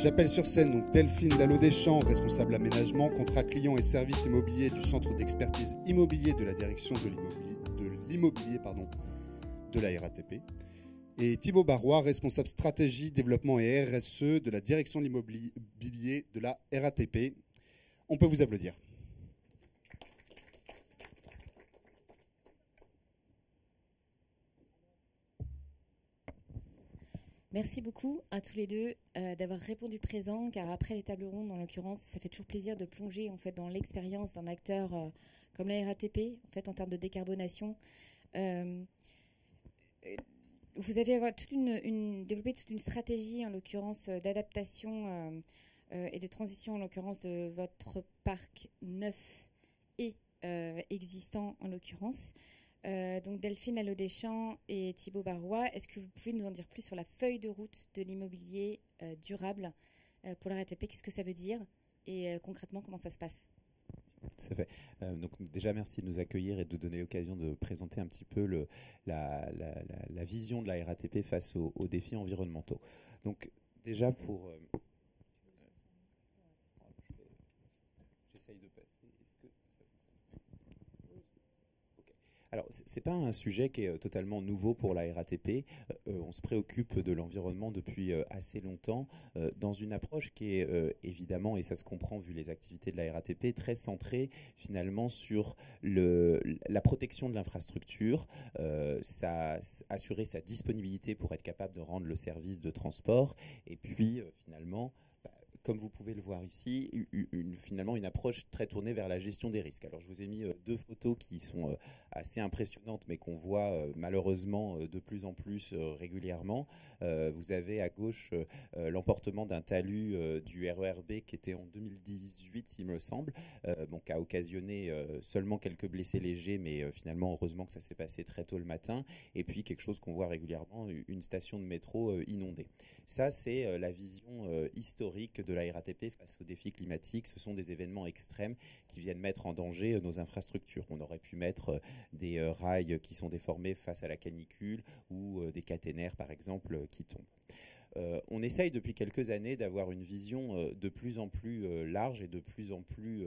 J'appelle sur scène donc Delphine Lalo-Deschamps, responsable aménagement, contrat client et services immobiliers du Centre d'expertise immobilier de la direction de l'immobilier de la RATP. Et Thibaut Barrois, responsable stratégie, développement et RSE de la direction de l'immobilier de la RATP. On peut vous applaudir. Merci beaucoup à tous les deux d'avoir répondu présent, car après les tables rondes, en l'occurrence, ça fait toujours plaisir de plonger en fait dans l'expérience d'un acteur comme la RATP, en fait en termes de décarbonation. Vous avez développé toute une stratégie, en l'occurrence d'adaptation et de transition, en l'occurrence de votre parc neuf et existant, en l'occurrence. Donc Delphine Lalo-Deschamps et Thibaut Barrois, est-ce que vous pouvez nous en dire plus sur la feuille de route de l'immobilier durable pour la RATP? Qu'est-ce que ça veut dire et concrètement comment ça se passe? Ça fait. Donc déjà merci de nous accueillir et de nous donner l'occasion de présenter un petit peu la vision de la RATP face aux défis environnementaux. Donc déjà pour... J'essaye de passer. Est-ce que ça fonctionne? Ok. Alors, ce n'est pas un sujet qui est totalement nouveau pour la RATP. On se préoccupe de l'environnement depuis assez longtemps, dans une approche qui est évidemment, et ça se comprend vu les activités de la RATP, très centrée finalement sur la protection de l'infrastructure, assurer sa disponibilité pour être capable de rendre le service de transport, et puis finalement... comme vous pouvez le voir ici, finalement une approche très tournée vers la gestion des risques. Alors je vous ai mis deux photos qui sont assez impressionnantes, mais qu'on voit malheureusement de plus en plus régulièrement. Vous avez à gauche l'emportement d'un talus du RERB qui était en 2018, il me semble, qui a occasionné seulement quelques blessés légers, mais finalement heureusement que ça s'est passé très tôt le matin. Et puis quelque chose qu'on voit régulièrement, une station de métro inondée. Ça, c'est la vision historique de la RATP face aux défis climatiques. Ce sont des événements extrêmes qui viennent mettre en danger nos infrastructures. On aurait pu mettre des rails qui sont déformés face à la canicule ou des caténaires, par exemple, qui tombent. On essaye depuis quelques années d'avoir une vision de plus en plus large et de plus en plus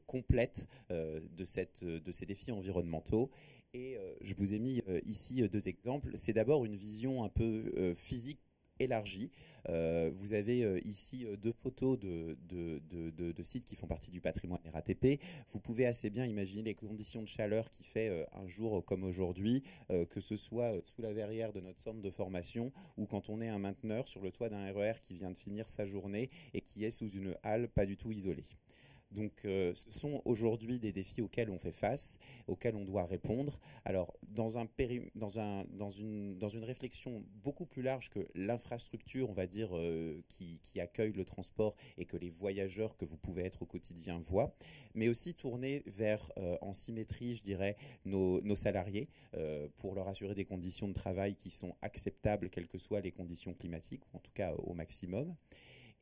complète de ces défis environnementaux. Et je vous ai mis ici deux exemples. C'est d'abord une vision un peu physique élargie. Vous avez ici deux photos de sites qui font partie du patrimoine RATP. Vous pouvez assez bien imaginer les conditions de chaleur qu'il fait un jour comme aujourd'hui, que ce soit sous la verrière de notre centre de formation ou quand on est un mainteneur sur le toit d'un RER qui vient de finir sa journée et qui est sous une halle pas du tout isolée. Donc ce sont aujourd'hui des défis auxquels on fait face, auxquels on doit répondre. Alors dans une réflexion beaucoup plus large que l'infrastructure, on va dire, qui accueille le transport et que les voyageurs que vous pouvez être au quotidien voient, mais aussi tourner vers, en symétrie, je dirais, nos salariés, pour leur assurer des conditions de travail qui sont acceptables, quelles que soient les conditions climatiques, ou en tout cas au maximum.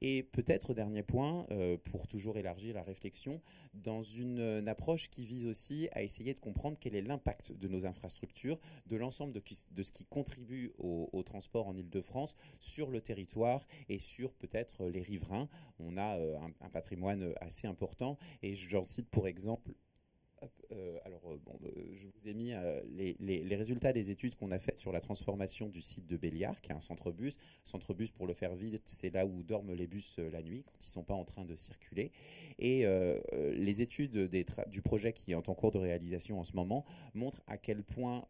Et peut-être, dernier point, pour toujours élargir la réflexion, dans une approche qui vise aussi à essayer de comprendre quel est l'impact de nos infrastructures, de l'ensemble de ce qui contribue au transport en Île-de-France sur le territoire et sur peut-être les riverains. On a un patrimoine assez important et j'en cite pour exemple... je vous ai mis les résultats des études qu'on a faites sur la transformation du site de Béliard, qui est un centre-bus. Centre-bus, pour le faire vite, c'est là où dorment les bus la nuit, quand ils ne sont pas en train de circuler. Et les études du projet qui est en cours de réalisation en ce moment montrent à quel point...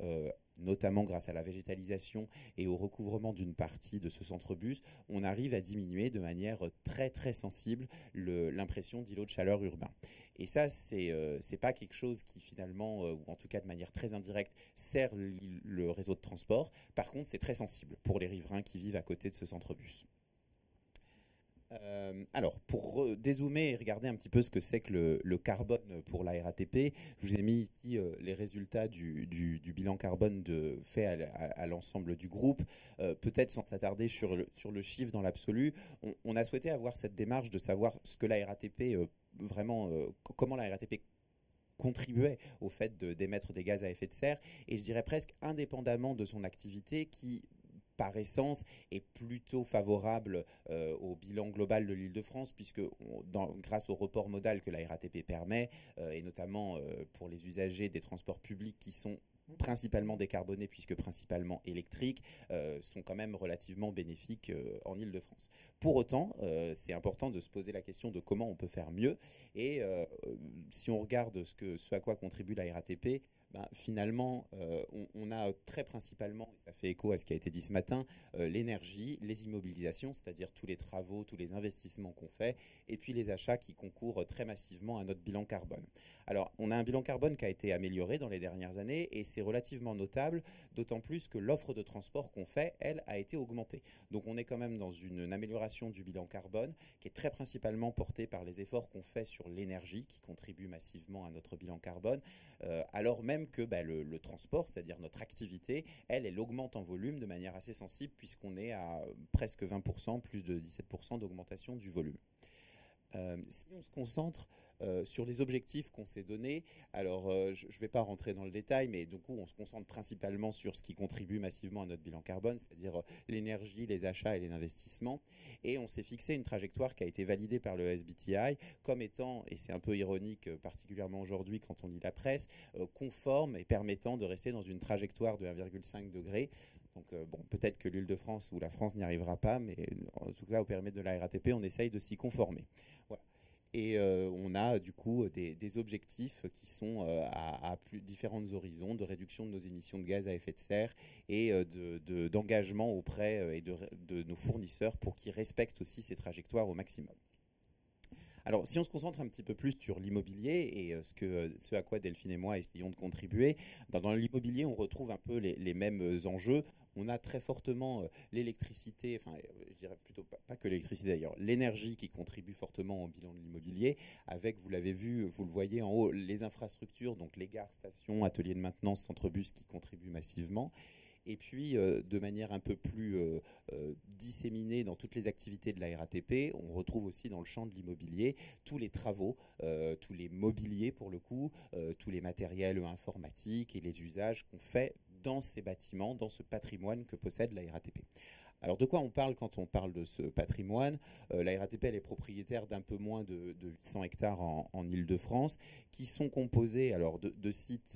notamment grâce à la végétalisation et au recouvrement d'une partie de ce centre-bus, on arrive à diminuer de manière très très sensible l'impression d'îlots de chaleur urbains. Et ça, c'est pas quelque chose qui finalement, ou en tout cas de manière très indirecte, sert le réseau de transport. Par contre, c'est très sensible pour les riverains qui vivent à côté de ce centre-bus. Alors, pour dézoomer et regarder un petit peu ce que c'est que le carbone pour la RATP, je vous ai mis ici les résultats du bilan carbone fait à l'ensemble du groupe. Peut-être sans s'attarder sur le chiffre dans l'absolu, on a souhaité avoir cette démarche de savoir ce que la RATP, comment la RATP contribuait au fait d'émettre des gaz à effet de serre, et je dirais presque indépendamment de son activité qui par essence, est plutôt favorable au bilan global de l'Île-de-France, puisque grâce au report modal que la RATP permet, et notamment pour les usagers des transports publics qui sont principalement décarbonés puisque principalement électriques, sont quand même relativement bénéfiques en Île-de-France. Pour autant, c'est important de se poser la question de comment on peut faire mieux. Et si on regarde ce à quoi contribue la RATP, ben, finalement, on a très principalement, et ça fait écho à ce qui a été dit ce matin, l'énergie, les immobilisations, c'est-à-dire tous les travaux, tous les investissements qu'on fait, et puis les achats qui concourent très massivement à notre bilan carbone. Alors, on a un bilan carbone qui a été amélioré dans les dernières années, et c'est relativement notable, d'autant plus que l'offre de transport qu'on fait, elle, a été augmentée. Donc, on est quand même dans une amélioration du bilan carbone, qui est très principalement portée par les efforts qu'on fait sur l'énergie, qui contribue massivement à notre bilan carbone, alors même que le transport, c'est-à-dire notre activité, elle augmente en volume de manière assez sensible puisqu'on est à presque 20%, plus de 17% d'augmentation du volume. Si on se concentre sur les objectifs qu'on s'est donnés, alors je ne vais pas rentrer dans le détail, mais du coup on se concentre principalement sur ce qui contribue massivement à notre bilan carbone, c'est-à-dire l'énergie, les achats et les investissements. Et on s'est fixé une trajectoire qui a été validée par le SBTi comme étant, et c'est un peu ironique particulièrement aujourd'hui quand on lit la presse, conforme et permettant de rester dans une trajectoire de 1,5 degré. Donc bon, peut-être que l'Île-de-France ou la France n'y arrivera pas, mais en tout cas au périmètre de la RATP, on essaye de s'y conformer. Voilà. Et on a du coup des objectifs qui sont à différents horizons de réduction de nos émissions de gaz à effet de serre et d'engagement auprès de nos fournisseurs pour qu'ils respectent aussi ces trajectoires au maximum. Alors, si on se concentre un petit peu plus sur l'immobilier et ce à quoi Delphine et moi essayons de contribuer, dans l'immobilier, on retrouve un peu les mêmes enjeux. On a très fortement l'électricité, enfin, je dirais plutôt pas que l'électricité d'ailleurs, l'énergie qui contribue fortement au bilan de l'immobilier, avec, vous l'avez vu, vous le voyez en haut, les infrastructures, donc les gares, stations, ateliers de maintenance, centres-bus qui contribuent massivement. Et puis, de manière un peu plus disséminée dans toutes les activités de la RATP, on retrouve aussi dans le champ de l'immobilier tous les travaux, tous les mobiliers pour le coup, tous les matériels informatiques et les usages qu'on fait dans ces bâtiments, dans ce patrimoine que possède la RATP. Alors de quoi on parle quand on parle de ce patrimoine? La RATP elle est propriétaire d'un peu moins de 800 hectares en Île-de-France, qui sont composés alors, de sites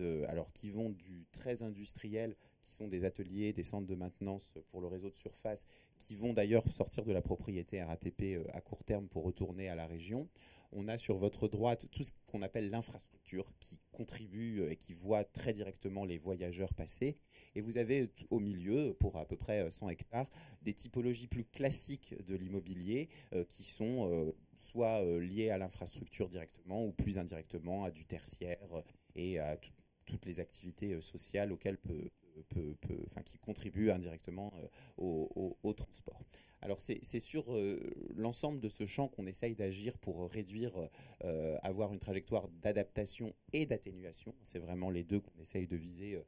qui vont du très industriel, qui sont des ateliers, des centres de maintenance pour le réseau de surface, qui vont d'ailleurs sortir de la propriété RATP à court terme pour retourner à la région. On a sur votre droite tout ce qu'on appelle l'infrastructure, qui contribue et qui voit très directement les voyageurs passer. Et vous avez au milieu, pour à peu près 100 hectares, des typologies plus classiques de l'immobilier qui sont soit liées à l'infrastructure directement ou plus indirectement à du tertiaire et à toutes les activités sociales auxquelles qui contribuent indirectement au transport. Alors c'est sur l'ensemble de ce champ qu'on essaye d'agir pour réduire, avoir une trajectoire d'adaptation et d'atténuation. C'est vraiment les deux qu'on essaye de viser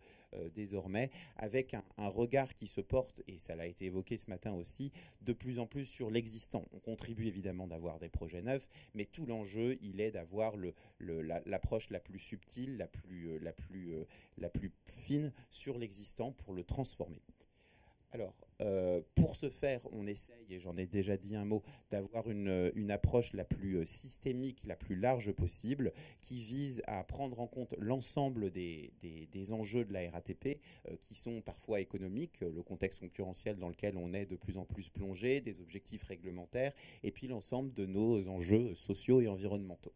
désormais, avec un regard qui se porte, et ça l'a été évoqué ce matin aussi, de plus en plus sur l'existant. On contribue évidemment d'avoir des projets neufs, mais tout l'enjeu, il est d'avoir l'approche la plus subtile, la plus fine sur l'existant pour le transformer. Alors, pour ce faire, on essaye, et j'en ai déjà dit un mot, d'avoir une approche la plus systémique, la plus large possible, qui vise à prendre en compte l'ensemble des enjeux de la RATP, qui sont parfois économiques, le contexte concurrentiel dans lequel on est de plus en plus plongé, des objectifs réglementaires, et puis l'ensemble de nos enjeux sociaux et environnementaux.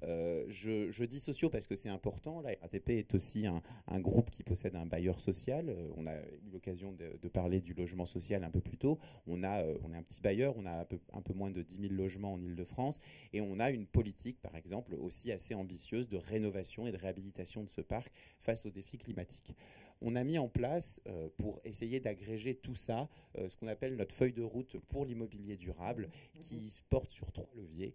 Je dis sociaux parce que c'est important. La RATP est aussi un groupe qui possède un bailleur social. On a eu l'occasion de parler du logement social un peu plus tôt. On est un petit bailleur, on a un peu moins de 10 000 logements en Île-de-France et on a une politique, par exemple, aussi assez ambitieuse de rénovation et de réhabilitation de ce parc face aux défis climatiques. On a mis en place, pour essayer d'agréger tout ça, ce qu'on appelle notre feuille de route pour l'immobilier durable, qui se porte sur 3 leviers,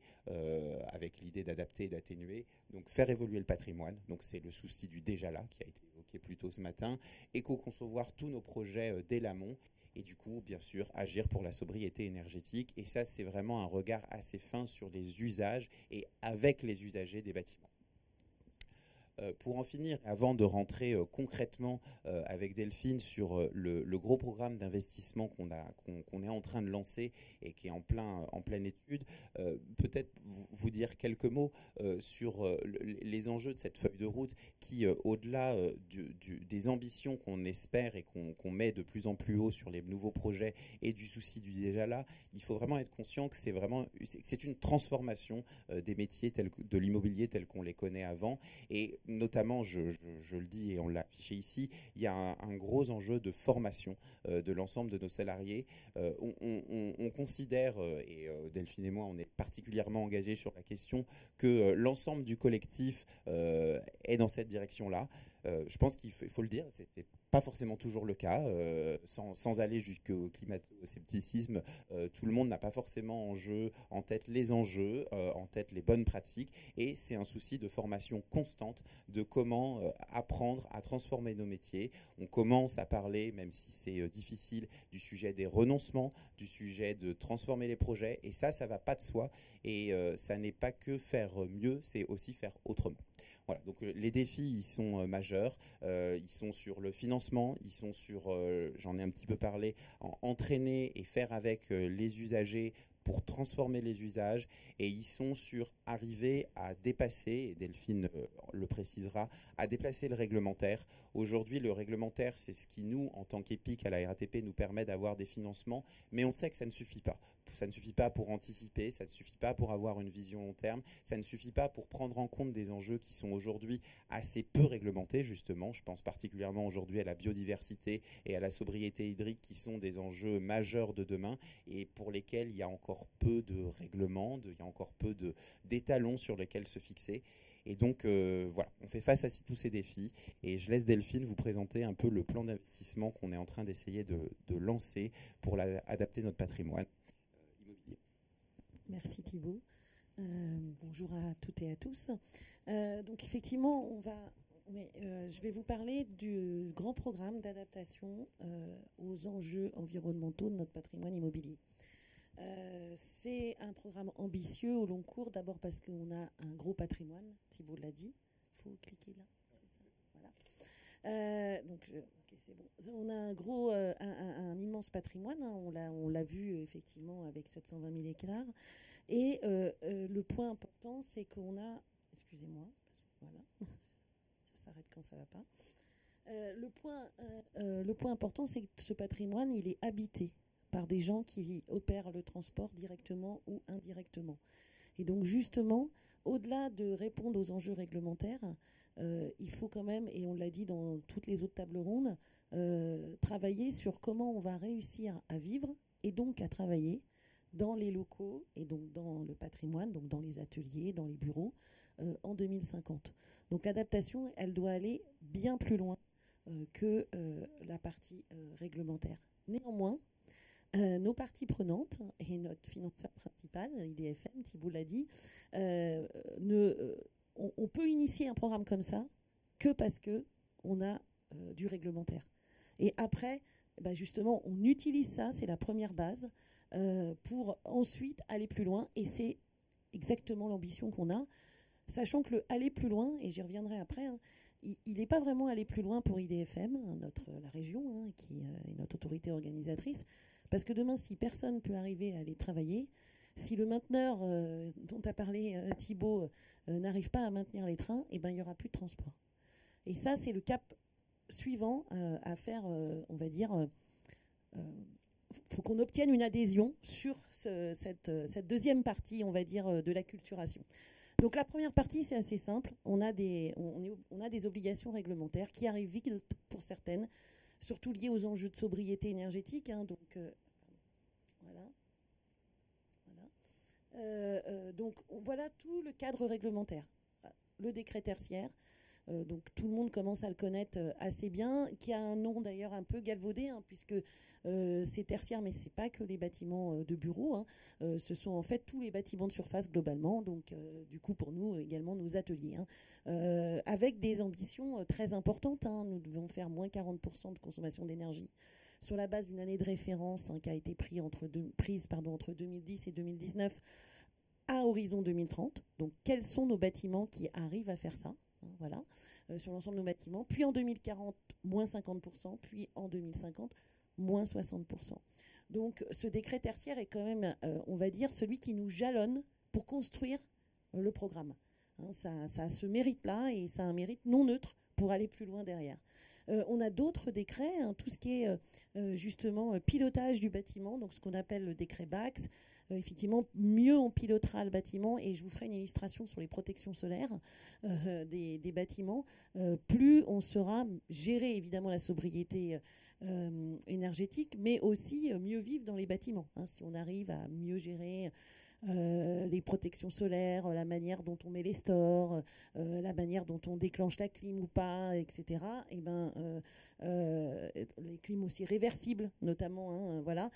avec l'idée d'adapter et d'atténuer. Donc faire évoluer le patrimoine, donc c'est le souci du déjà là, qui a été évoqué plus tôt ce matin, éco-concevoir tous nos projets dès l'amont, et du coup, bien sûr, agir pour la sobriété énergétique. Et ça, c'est vraiment un regard assez fin sur les usages et avec les usagers des bâtiments. Pour en finir, avant de rentrer concrètement avec Delphine sur le gros programme d'investissement qu'on est en train de lancer et qui est en pleine étude, peut-être vous dire quelques mots sur les enjeux de cette feuille de route qui, au-delà des ambitions qu'on espère et qu'on met de plus en plus haut sur les nouveaux projets et du souci du déjà là, il faut vraiment être conscient que c'est une transformation des métiers de l'immobilier tel qu'on les connaît avant. Et notamment, je le dis et on l'a affiché ici, il y a un gros enjeu de formation de l'ensemble de nos salariés. On considère, et Delphine et moi, on est particulièrement engagés sur la question, que l'ensemble du collectif est dans cette direction-là. Je pense qu'il faut le dire, c'était pas forcément toujours le cas, sans aller jusqu'au climato-scepticisme. Tout le monde n'a pas forcément en tête les enjeux, en tête les bonnes pratiques, et c'est un souci de formation constante de comment apprendre à transformer nos métiers. On commence à parler, même si c'est difficile, du sujet des renoncements, du sujet de transformer les projets, et ça va pas de soi, et ça n'est pas que faire mieux, c'est aussi faire autrement. Voilà, donc les défis, ils sont majeurs, ils sont sur le financement, ils sont sur, j'en ai un petit peu parlé, entraîner et faire avec les usagers pour transformer les usages, et ils sont sur arriver à dépasser, et Delphine le précisera, à dépasser le réglementaire. Aujourd'hui, le réglementaire, c'est ce qui nous, en tant qu'EPIC à la RATP, nous permet d'avoir des financements, mais on sait que ça ne suffit pas. Ça ne suffit pas pour anticiper, ça ne suffit pas pour avoir une vision long terme, ça ne suffit pas pour prendre en compte des enjeux qui sont aujourd'hui assez peu réglementés, justement. Je pense particulièrement aujourd'hui à la biodiversité et à la sobriété hydrique, qui sont des enjeux majeurs de demain et pour lesquels il y a encore peu de règlements, il y a encore peu d'étalons sur lesquels se fixer. Et donc, voilà, on fait face à tous ces défis. Et je laisse Delphine vous présenter un peu le plan d'investissement qu'on est en train d'essayer de lancer pour adapter notre patrimoine. Merci Thibault. Bonjour à toutes et à tous. Donc effectivement, je vais vous parler du grand programme d'adaptation aux enjeux environnementaux de notre patrimoine immobilier. C'est un programme ambitieux au long cours, d'abord parce qu'on a un gros patrimoine, Thibault l'a dit. Il faut cliquer là, c'est ça. Voilà. Ok, c'est bon. On a un immense patrimoine, hein, on l'a vu effectivement avec 720 000 hectares. Et le point important, c'est qu'on a... Excusez-moi, voilà, ça s'arrête quand ça ne va pas. Le point important, c'est que ce patrimoine, il est habité par des gens qui opèrent le transport directement ou indirectement. Et donc justement, au-delà de répondre aux enjeux réglementaires, il faut quand même, et on l'a dit dans toutes les autres tables rondes, travailler sur comment on va réussir à vivre et donc à travailler dans les locaux et donc dans le patrimoine, donc dans les ateliers, dans les bureaux, en 2050. Donc l'adaptation, elle doit aller bien plus loin que la partie réglementaire. Néanmoins, nos parties prenantes et notre financeur principal, IDFM, Thibault l'a dit, on peut initier un programme comme ça que parce qu'on a du réglementaire. Et après, justement, on utilise ça, c'est la première base, pour ensuite aller plus loin. Et c'est exactement l'ambition qu'on a, sachant que le aller plus loin, et j'y reviendrai après, hein, il n'est pas vraiment aller plus loin pour IDFM, la région, hein, qui est notre autorité organisatrice, parce que demain, si personne peut arriver à aller travailler, si le mainteneur dont a parlé Thibault n'arrive pas à maintenir les trains, il n'y aura plus de transport. Et ça, c'est le cap suivant à faire, on va dire... faut qu'on obtienne une adhésion sur cette deuxième partie, on va dire, de l'acculturation. Donc la première partie, c'est assez simple. On a des obligations réglementaires qui arrivent vite pour certaines, surtout liées aux enjeux de sobriété énergétique. Hein, donc voilà tout le cadre réglementaire. Le décret tertiaire, donc tout le monde commence à le connaître assez bien, qui a un nom d'ailleurs un peu galvaudé, hein, puisque c'est tertiaire, mais ce n'est pas que les bâtiments de bureaux, hein. Ce sont en fait tous les bâtiments de surface globalement, donc du coup pour nous également nos ateliers, hein, avec des ambitions très importantes, hein. Nous devons faire moins 40% de consommation d'énergie sur la base d'une année de référence, hein, qui a été prise entre 2010 et 2019 à horizon 2030. Donc quels sont nos bâtiments qui arrivent à faire ça? hein, voilà, sur l'ensemble de nos bâtiments. Puis en 2040, moins 50%, puis en 2050, moins 60%. Donc ce décret tertiaire est quand même, on va dire, celui qui nous jalonne pour construire le programme. Hein, ça a ce mérite-là et ça a un mérite non neutre pour aller plus loin derrière. On a d'autres décrets, hein, tout ce qui est justement pilotage du bâtiment, donc ce qu'on appelle le décret BAX. Effectivement, mieux on pilotera le bâtiment, et je vous ferai une illustration sur les protections solaires des bâtiments, plus on saura gérer évidemment la sobriété énergétique, mais aussi mieux vivre dans les bâtiments. Hein, si on arrive à mieux gérer les protections solaires, la manière dont on met les stores, la manière dont on déclenche la clim ou pas, etc. Et ben, les clims aussi réversibles, notamment, hein, voilà,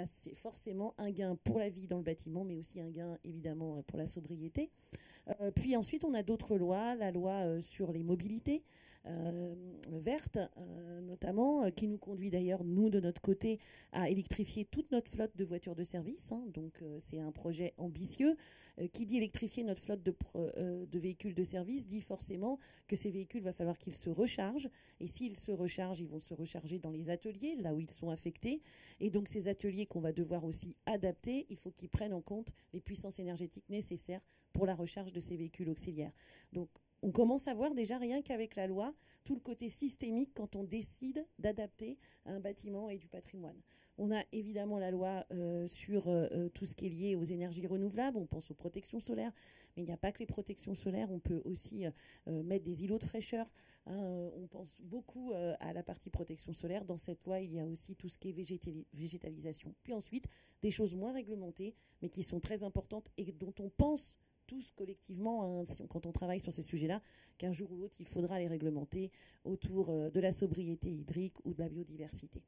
c'est forcément un gain pour la vie dans le bâtiment, mais aussi un gain évidemment pour la sobriété. Puis ensuite, on a d'autres lois, la loi sur les mobilités vertes, notamment, qui nous conduit d'ailleurs, nous, de notre côté, à électrifier toute notre flotte de voitures de service. Hein. Donc, c'est un projet ambitieux. Qui dit électrifier notre flotte de véhicules de service dit forcément que ces véhicules, va falloir qu'ils se rechargent. Et s'ils se rechargent, ils vont se recharger dans les ateliers, là où ils sont affectés. Et donc, ces ateliers qu'on va devoir aussi adapter, il faut qu'ils prennent en compte les puissances énergétiques nécessaires pour la recharge de ces véhicules auxiliaires. Donc, on commence à voir déjà, rien qu'avec la loi, tout le côté systémique quand on décide d'adapter un bâtiment et du patrimoine. On a évidemment la loi sur tout ce qui est lié aux énergies renouvelables. On pense aux protections solaires, mais il n'y a pas que les protections solaires. On peut aussi mettre des îlots de fraîcheur. Hein, on pense beaucoup à la partie protection solaire. Dans cette loi, il y a aussi tout ce qui est végétalisation. Puis ensuite, des choses moins réglementées, mais qui sont très importantes et dont on pense tous collectivement, hein, quand on travaille sur ces sujets-là, qu'un jour ou l'autre, il faudra les réglementer autour de la sobriété hydrique ou de la biodiversité.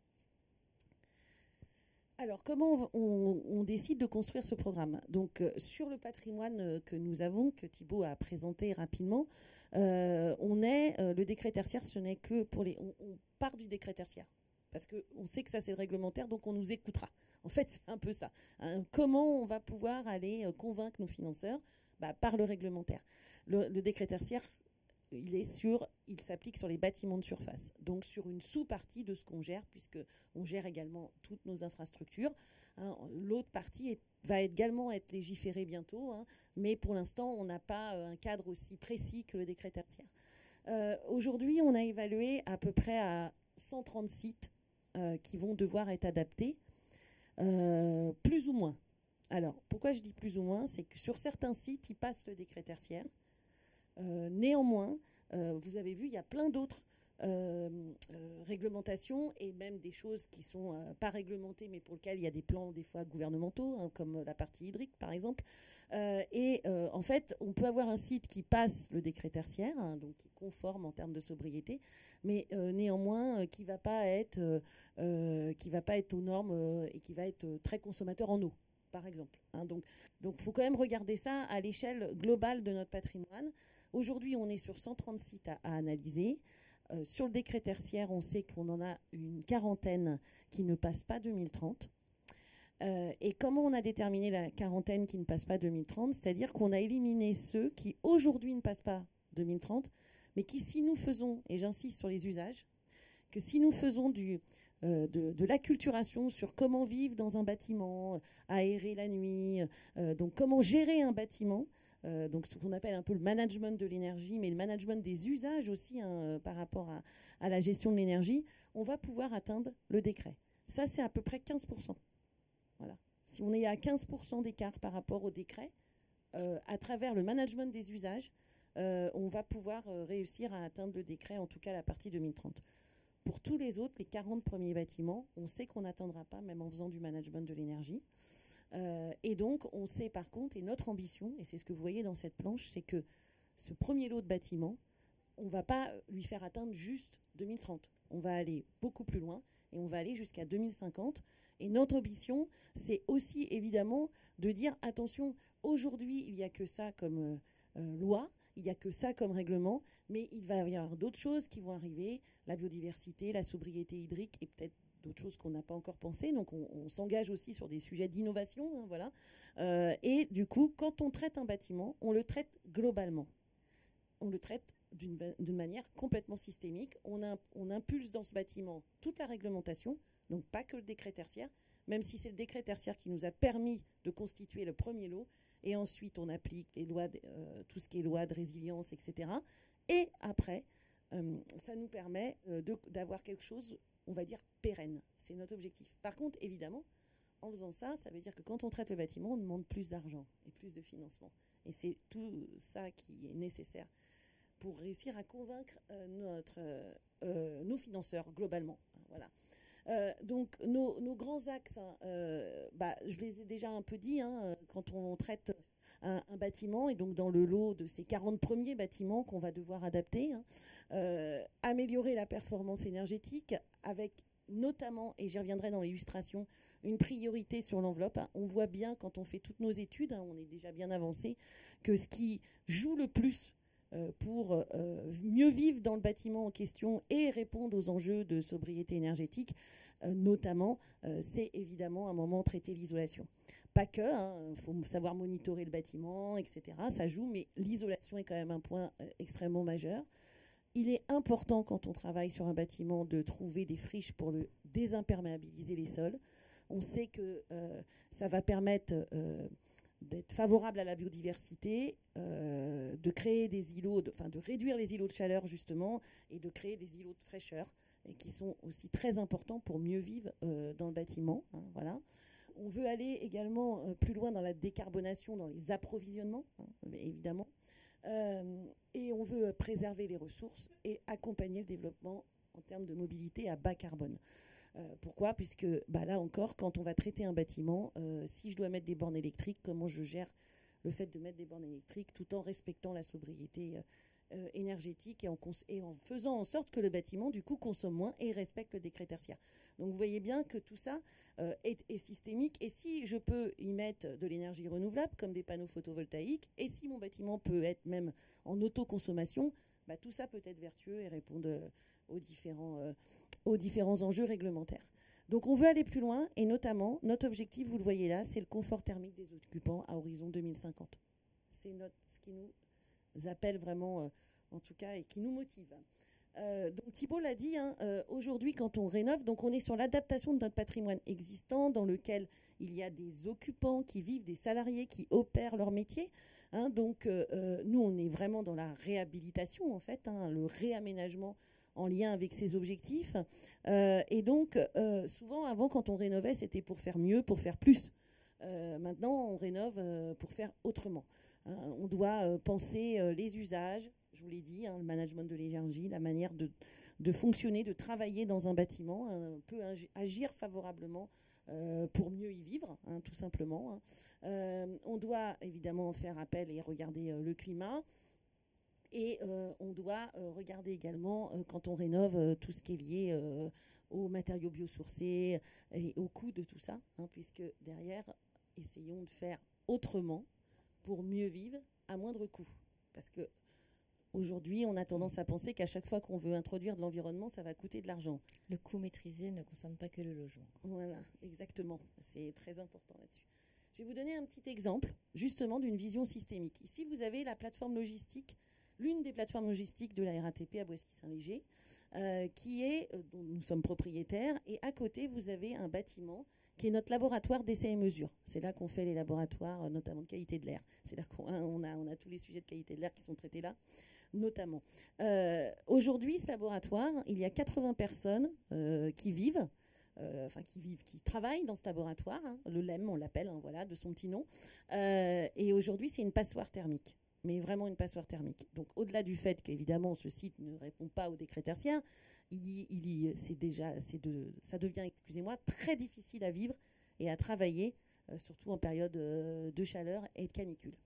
Alors, comment on décide de construire ce programme? Donc, sur le patrimoine que nous avons, que Thibaut a présenté rapidement, le décret tertiaire, ce n'est que pour les... On part du décret tertiaire, parce qu'on sait que ça, c'est le réglementaire, donc on nous écoutera. En fait, c'est un peu ça. Hein. Comment on va pouvoir aller convaincre nos financeurs? Par le réglementaire. Le décret tertiaire, il s'applique sur les bâtiments de surface, donc sur une sous-partie de ce qu'on gère, puisqu'on gère également toutes nos infrastructures. Hein. L'autre partie va également être légiférée bientôt, hein, mais pour l'instant, on n'a pas un cadre aussi précis que le décret tertiaire. Aujourd'hui, on a évalué à peu près à 130 sites qui vont devoir être adaptés, plus ou moins. Alors, pourquoi je dis plus ou moins? C'est que sur certains sites, ils passent le décret tertiaire. Néanmoins, vous avez vu, il y a plein d'autres réglementations et même des choses qui ne sont pas réglementées, mais pour lesquelles il y a des plans des fois gouvernementaux, hein, comme la partie hydrique par exemple. En fait, on peut avoir un site qui passe le décret tertiaire, hein, donc qui est conforme en termes de sobriété, mais néanmoins qui ne va pas être aux normes et qui va être très consommateur en eau, par exemple. Hein. Donc, il faut quand même regarder ça à l'échelle globale de notre patrimoine. Aujourd'hui, on est sur 130 sites à analyser. Sur le décret tertiaire, on sait qu'on en a une quarantaine qui ne passent pas 2030. Et comment on a déterminé la quarantaine qui ne passe pas 2030? C'est-à-dire qu'on a éliminé ceux qui, aujourd'hui, ne passent pas 2030, mais qui, si nous faisons, et j'insiste sur les usages, que si nous faisons de l'acculturation sur comment vivre dans un bâtiment, aérer la nuit, donc comment gérer un bâtiment, donc ce qu'on appelle un peu le management de l'énergie, mais le management des usages aussi, hein, par rapport à la gestion de l'énergie, on va pouvoir atteindre le décret. Ça, c'est à peu près 15%. Voilà. Si on est à 15% d'écart par rapport au décret, à travers le management des usages, on va pouvoir réussir à atteindre le décret, en tout cas la partie 2030. Pour tous les autres, les 40 premiers bâtiments, on sait qu'on n'atteindra pas, même en faisant du management de l'énergie. Et donc, on sait par contre, et notre ambition, et c'est ce que vous voyez dans cette planche, c'est que ce premier lot de bâtiments, on ne va pas lui faire atteindre juste 2030. On va aller beaucoup plus loin et on va aller jusqu'à 2050. Et notre ambition, c'est aussi évidemment de dire, attention, aujourd'hui, il n'y a que ça comme loi, il n'y a que ça comme règlement, mais il va y avoir d'autres choses qui vont arriver, la biodiversité, la sobriété hydrique et peut-être d'autres choses qu'on n'a pas encore pensées. Donc on s'engage aussi sur des sujets d'innovation, hein, voilà. Et du coup, quand on traite un bâtiment, on le traite globalement. on le traite d'une manière complètement systémique. On impulse dans ce bâtiment toute la réglementation, donc pas que le décret tertiaire, même si c'est le décret tertiaire qui nous a permis de constituer le premier lot. Et ensuite, on applique les lois, tout ce qui est loi de résilience, etc. Et après, ça nous permet d'avoir quelque chose, on va dire, pérenne. C'est notre objectif. Par contre, évidemment, en faisant ça, ça veut dire que quand on traite le bâtiment, on demande plus d'argent et plus de financement. Et c'est tout ça qui est nécessaire pour réussir à convaincre nos financeurs globalement. Voilà. Donc nos grands axes, je les ai déjà un peu dit, quand on traite un bâtiment, et donc dans le lot de ces 40 premiers bâtiments qu'on va devoir adapter, améliorer la performance énergétique avec notamment, et j'y reviendrai dans l'illustration, une priorité sur l'enveloppe. On voit bien quand on fait toutes nos études, on est déjà bien avancé, que ce qui joue le plus pour mieux vivre dans le bâtiment en question et répondre aux enjeux de sobriété énergétique, notamment, c'est évidemment un moment traiter l'isolation. Pas que, il faut savoir monitorer le bâtiment, etc. Ça joue, mais l'isolation est quand même un point extrêmement majeur. Il est important quand on travaille sur un bâtiment de trouver des friches pour le désimperméabiliser les sols. On sait que ça va permettre d'être favorable à la biodiversité, de créer des îlots, de réduire les îlots de chaleur justement, et de créer des îlots de fraîcheur, et qui sont aussi très importants pour mieux vivre dans le bâtiment. Voilà. On veut aller également plus loin dans la décarbonation, dans les approvisionnements, évidemment. Et on veut préserver les ressources et accompagner le développement en termes de mobilité à bas carbone. Pourquoi ? Puisque là encore, quand on va traiter un bâtiment, si je dois mettre des bornes électriques, comment je gère le fait de mettre des bornes électriques tout en respectant la sobriété énergétique et en faisant en sorte que le bâtiment, du coup, consomme moins et respecte le décret tertiaire. Donc vous voyez bien que tout ça est systémique. Et si je peux y mettre de l'énergie renouvelable, comme des panneaux photovoltaïques, et si mon bâtiment peut être même en autoconsommation, tout ça peut être vertueux et répondre aux différents enjeux réglementaires. Donc on veut aller plus loin, et notamment, notre objectif, vous le voyez là, c'est le confort thermique des occupants à horizon 2050. C'est ce qui nous appelle vraiment, en tout cas, et qui nous motive. Donc Thibault l'a dit, aujourd'hui quand on rénove, donc on est sur l'adaptation de notre patrimoine existant dans lequel il y a des occupants qui vivent, des salariés qui opèrent leur métier. Donc nous on est vraiment dans la réhabilitation en fait, le réaménagement en lien avec ces objectifs. Et donc souvent avant quand on rénovait c'était pour faire mieux, pour faire plus. Maintenant on rénove pour faire autrement. On doit penser les usages, je vous l'ai dit, le management de l'énergie, la manière de fonctionner, de travailler dans un bâtiment, peut agir favorablement pour mieux y vivre, tout simplement. On doit évidemment faire appel et regarder le climat. Et on doit regarder également, quand on rénove, tout ce qui est lié aux matériaux biosourcés et au coût de tout ça, puisque derrière, essayons de faire autrement pour mieux vivre à moindre coût. Parce que aujourd'hui, on a tendance à penser qu'à chaque fois qu'on veut introduire de l'environnement, ça va coûter de l'argent. Le coût maîtrisé ne concerne pas que le logement. Voilà, exactement. C'est très important là-dessus. Je vais vous donner un petit exemple, justement, d'une vision systémique. Ici, vous avez la plateforme logistique, l'une des plateformes logistiques de la RATP à Boissy-Saint-Léger, dont nous sommes propriétaires. Et à côté, vous avez un bâtiment qui est notre laboratoire d'essais et mesures. C'est là qu'on fait les laboratoires, notamment de qualité de l'air. C'est là qu'on a tous les sujets de qualité de l'air qui sont traités là, notamment. Aujourd'hui, ce laboratoire, il y a 80 personnes qui travaillent dans ce laboratoire. Le LEM, on l'appelle, voilà, de son petit nom. Et aujourd'hui, c'est une passoire thermique. Mais vraiment une passoire thermique. Donc, au-delà du fait qu'évidemment, ce site ne répond pas au décret tertiaire, ça devient, excusez-moi, très difficile à vivre et à travailler, surtout en période de chaleur et de canicule.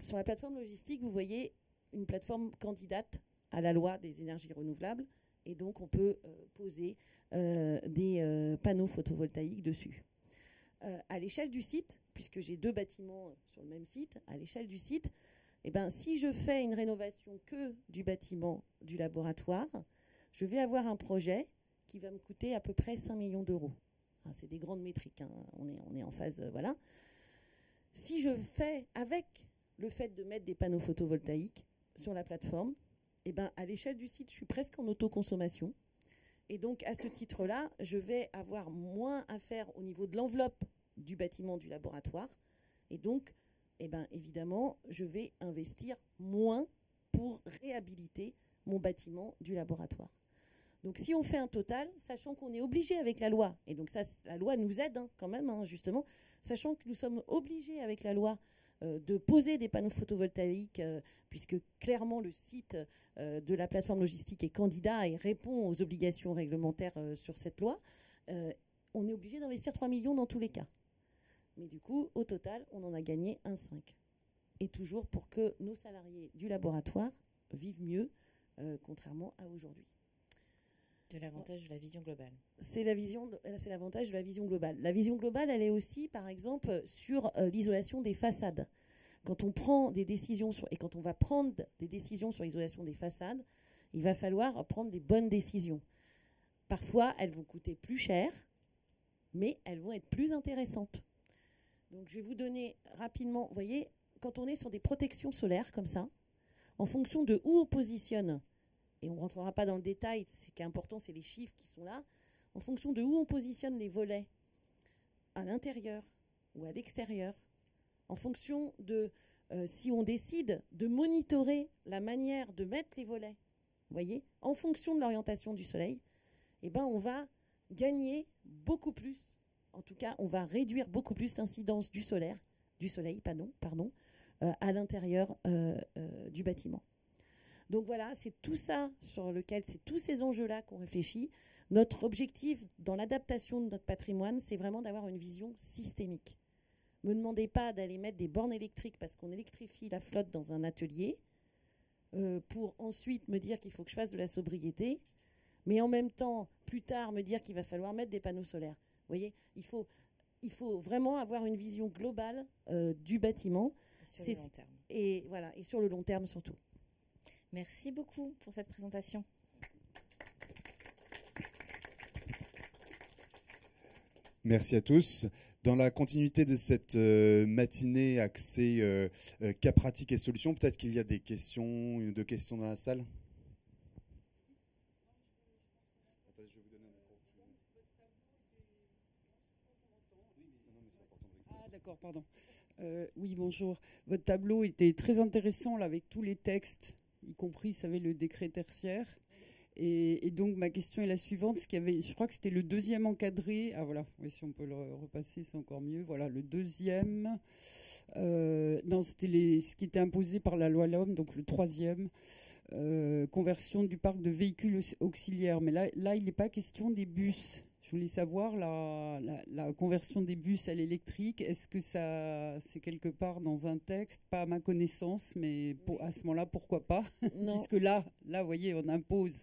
Sur la plateforme logistique, vous voyez une plateforme candidate à la loi des énergies renouvelables, et donc on peut poser des panneaux photovoltaïques dessus. À l'échelle du site, puisque j'ai 2 bâtiments sur le même site, à l'échelle du site, si je fais une rénovation que du bâtiment du laboratoire, je vais avoir un projet qui va me coûter à peu près 5 millions d'euros. C'est des grandes métriques, on est en phase, voilà. Si je fais avec le fait de mettre des panneaux photovoltaïques, sur la plateforme, eh ben, à l'échelle du site, je suis presque en autoconsommation. Et donc, à ce titre-là, je vais avoir moins à faire au niveau de l'enveloppe du bâtiment du laboratoire. Et donc, eh ben, évidemment, je vais investir moins pour réhabiliter mon bâtiment du laboratoire. Donc, si on fait un total, sachant qu'on est obligé avec la loi, et donc ça, la loi nous aide quand même, justement, sachant que nous sommes obligés avec la loi de poser des panneaux photovoltaïques, puisque clairement le site de la plateforme logistique est candidat et répond aux obligations réglementaires sur cette loi, on est obligé d'investir 3 millions dans tous les cas. Mais du coup, au total, on en a gagné 1,5. Et toujours pour que nos salariés du laboratoire vivent mieux, contrairement à aujourd'hui. De l'avantage de la vision globale. C'est l'avantage de la vision globale. La vision globale, elle est aussi, par exemple, sur l'isolation des façades. Quand on prend des décisions et quand on va prendre des décisions sur l'isolation des façades, il va falloir prendre des bonnes décisions. Parfois, elles vont coûter plus cher, mais elles vont être plus intéressantes. Donc, je vais vous donner rapidement, vous voyez, quand on est sur des protections solaires comme ça, en fonction de où on positionne, et on ne rentrera pas dans le détail, ce qui est important, c'est les chiffres qui sont là, en fonction de où on positionne les volets, à l'intérieur ou à l'extérieur, en fonction de si on décide de monitorer la manière de mettre les volets, vous voyez, en fonction de l'orientation du soleil, eh ben, on va gagner beaucoup plus, en tout cas, on va réduire beaucoup plus l'incidence du soleil, à l'intérieur du bâtiment. Donc voilà, c'est tout ça sur lequel, c'est tous ces enjeux-là qu'on réfléchit. Notre objectif dans l'adaptation de notre patrimoine, c'est vraiment d'avoir une vision systémique. Ne me demandez pas d'aller mettre des bornes électriques parce qu'on électrifie la flotte dans un atelier pour ensuite me dire qu'il faut que je fasse de la sobriété, mais en même temps, plus tard, me dire qu'il va falloir mettre des panneaux solaires. Vous voyez, il faut vraiment avoir une vision globale du bâtiment. Sur le long terme. Et voilà, et sur le long terme surtout. Merci beaucoup pour cette présentation. Merci à tous. Dans la continuité de cette matinée axée cas pratiques et solutions, peut-être qu'il y a des questions dans la salle. Ah d'accord, pardon. Oui, bonjour. Votre tableau était très intéressant là, avec tous les textes, y compris, vous savez, le décret tertiaire. Et donc, ma question est la suivante. Je crois que c'était le deuxième encadré. Ah voilà, oui, si on peut le repasser, c'est encore mieux. Voilà, le deuxième. Non, c'était ce qui était imposé par la loi LOM, donc le troisième. Conversion du parc de véhicules auxiliaires. Mais là il n'est pas question des bus. Je voulais savoir la conversion des bus à l'électrique. Est-ce que c'est quelque part dans un texte? Pas à ma connaissance, mais à ce moment-là, pourquoi pas? Puisque là, vous voyez, on impose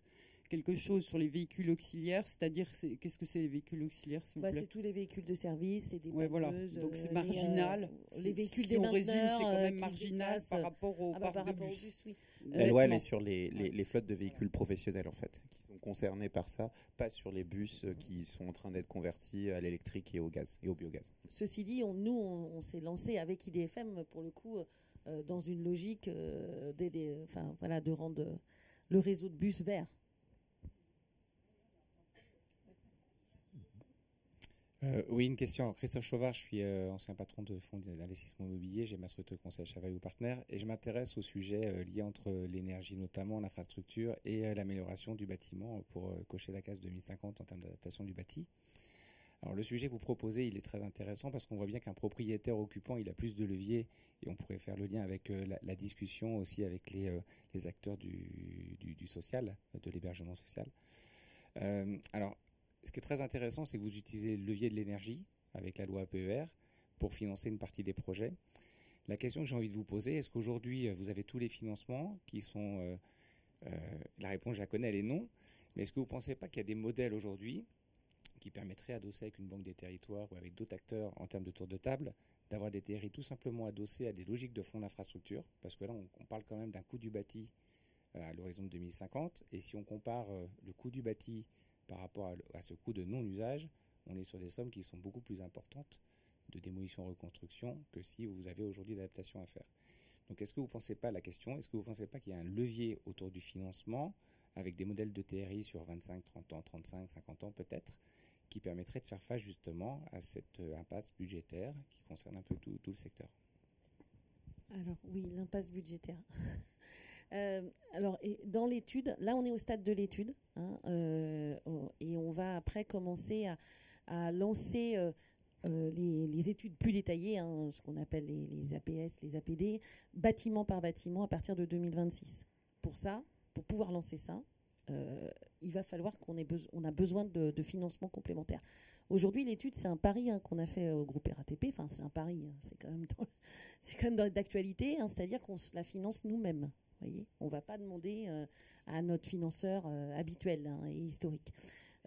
quelque chose sur les véhicules auxiliaires, c'est-à-dire qu'est-ce que c'est les véhicules auxiliaires, s'il vous plaît? C'est tous les véhicules de service, les dépanneuses, voilà. Donc c'est marginal. Les véhicules si on résume, c'est quand même marginal par rapport au parc de bus. Oui. La loi, elle est sur les flottes de véhicules professionnels, en fait, qui sont concernés par ça, pas sur les bus qui sont en train d'être convertis à l'électrique et au gaz et au biogaz. Ceci dit, on s'est lancé avec IDFM, pour le coup, dans une logique de rendre le réseau de bus vert. Oui, une question. Christophe Chauvard, je suis ancien patron de fonds d'investissement immobilier. J'ai ma structure conseil Chaval Partners et je m'intéresse au sujet lié entre l'énergie, notamment l'infrastructure, et l'amélioration du bâtiment pour cocher la case 2050 en termes d'adaptation du bâti. Alors le sujet que vous proposez, il est très intéressant parce qu'on voit bien qu'un propriétaire occupant, il a plus de leviers et on pourrait faire le lien avec la discussion aussi avec les acteurs du social, de l'hébergement social. Alors, ce qui est très intéressant, c'est que vous utilisez le levier de l'énergie avec la loi APER pour financer une partie des projets. La question que j'ai envie de vous poser, est-ce qu'aujourd'hui, vous avez tous les financements qui sont... la réponse, je la connais, elle est non. Mais est-ce que vous ne pensez pas qu'il y a des modèles aujourd'hui qui permettraient, adossés avec une banque des territoires ou avec d'autres acteurs en termes de tour de table, d'avoir des territoires tout simplement adossés à des logiques de fonds d'infrastructure? Parce que là, on parle quand même d'un coût du bâti à l'horizon de 2050. Et si on compare le coût du bâti par rapport à ce coût de non-usage, on est sur des sommes qui sont beaucoup plus importantes de démolition-reconstruction que si vous avez aujourd'hui d'adaptation à faire. Donc est-ce que vous pensez pas, la question, est-ce que vous pensez pas qu'il y a un levier autour du financement avec des modèles de TRI sur 25, 30 ans, 35, 50 ans peut-être, qui permettrait de faire face justement à cette impasse budgétaire qui concerne un peu tout le secteur? Alors oui, l'impasse budgétaire. Alors, dans l'étude, là on est au stade de l'étude, hein, et on va après commencer à lancer les études plus détaillées, hein, ce qu'on appelle les APS, les APD, bâtiment par bâtiment à partir de 2026. Pour ça, pour pouvoir lancer ça, il va falloir on a besoin de financement complémentaire. Aujourd'hui, l'étude, c'est un pari, hein, qu'on a fait au groupe RATP. Enfin, c'est un pari, hein, c'est quand même d'actualité, hein, c'est-à-dire qu'on se la finance nous-mêmes. Voyez, on ne va pas demander à notre financeur habituel, hein, et historique.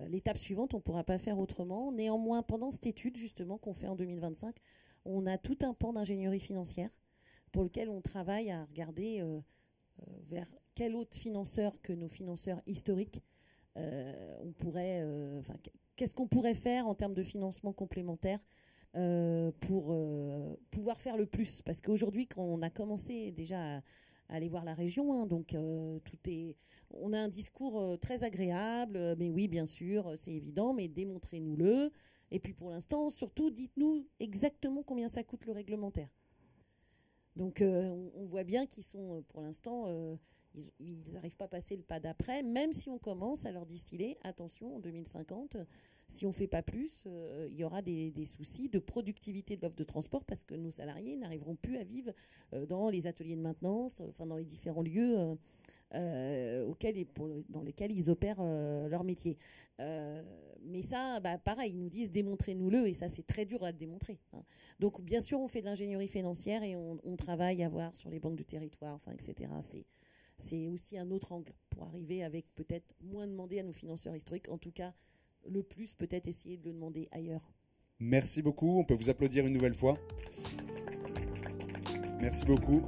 L'étape suivante, on ne pourra pas faire autrement. Néanmoins, pendant cette étude, justement, qu'on fait en 2025, on a tout un pan d'ingénierie financière pour lequel on travaille à regarder vers quel autre financeur que nos financeurs historiques on pourrait... qu'est-ce qu'on pourrait faire en termes de financement complémentaire pour pouvoir faire le plus. Parce qu'aujourd'hui, quand on a commencé déjà à aller voir la région, hein, donc on a un discours très agréable, mais oui, bien sûr, c'est évident, mais démontrez-nous-le. Et puis pour l'instant, surtout, dites-nous exactement combien ça coûte le réglementaire. Donc on voit bien qu'ils sont, pour l'instant, ils n'arrivent pas à passer le pas d'après, même si on commence à leur distiller, attention, en 2050, si on ne fait pas plus, il y aura des soucis de productivité de l'offre de transport parce que nos salariés n'arriveront plus à vivre dans les ateliers de maintenance, enfin dans les différents lieux dans lesquels ils opèrent leur métier. Mais ça, pareil, ils nous disent démontrez-nous-le, et ça c'est très dur à le démontrer, hein. Donc bien sûr on fait de l'ingénierie financière et on travaille à voir sur les banques du territoire, enfin, etc. C'est aussi un autre angle pour arriver avec peut-être moins demander à nos financeurs historiques, en tout cas le plus peut-être essayer de le demander ailleurs. Merci beaucoup, on peut vous applaudir une nouvelle fois. Merci beaucoup.